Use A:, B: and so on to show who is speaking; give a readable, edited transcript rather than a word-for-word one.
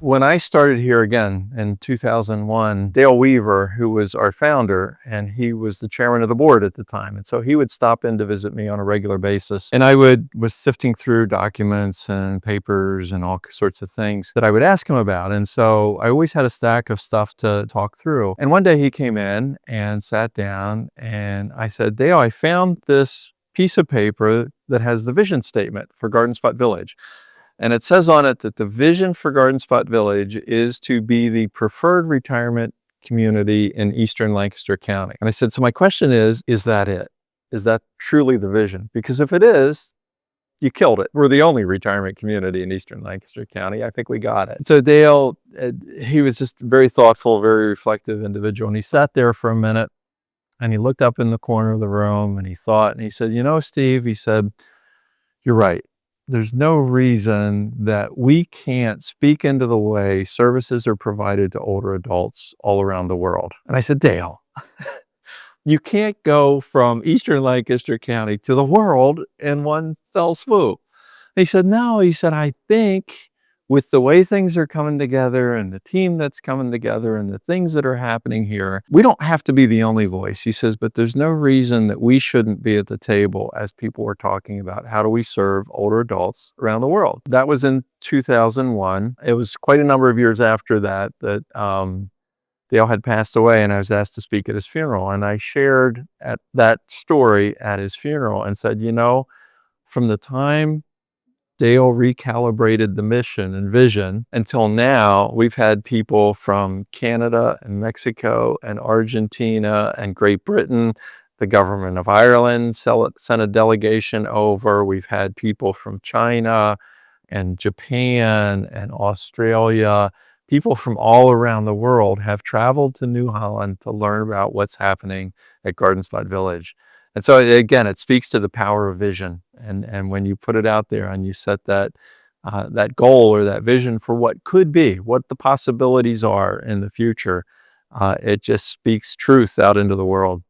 A: When I started here again in 2001, DaleWeaver, who was our founder, and he was the chairman of the board at the time. And so he would stop in to visit me on a regular basis. And I was sifting through documents and papers and all sorts of things that I would ask him about. And so I always had a stack of stuff to talk through. And one day he came in and sat down, and I said, Dale, I found this piece of paper that has the vision statement for Garden Spot Village. And it says on it that the vision for Garden Spot Village is to be the preferred retirement community in Eastern Lancaster County. And I said, so my question is that it? Is that truly the vision? Because if it is, you killed it. We're the only retirement community in Eastern Lancaster County. I think we got it. So Dale, he was just a very thoughtful, very reflective individual. And he sat there for a minute and he looked up in the corner of the room and he thought, and he said, Steve, he said, you're right. There's no reason that we can't speak into the way services are provided to older adults all around the world. And I said, Dale, you can't go from Eastern Lancaster County to the world in one fell swoop. He said, no, he said, I think with the way things are coming together and the team that's coming together and the things that are happening here, we don't have to be the only voice. He says, but there's no reason that we shouldn't be at the table as people were talking about how do we serve older adults around the world. That was in 2001. It was quite a number of years after that Dale had passed away, and I was asked to speak at his funeral. And I shared that story at his funeral and said, from the time Dale recalibrated the mission and vision until now, we've had people from Canada and Mexico and Argentina and Great Britain. The government of Ireland sent a delegation over. We've had people from China and Japan and Australia. People from all around the world have traveled to New Holland to learn about what's happening at Garden Spot Village. And so again, it speaks to the power of vision. And when you put it out there and you set that goal or that vision for what could be, what the possibilities are in the future, it just speaks truth out into the world.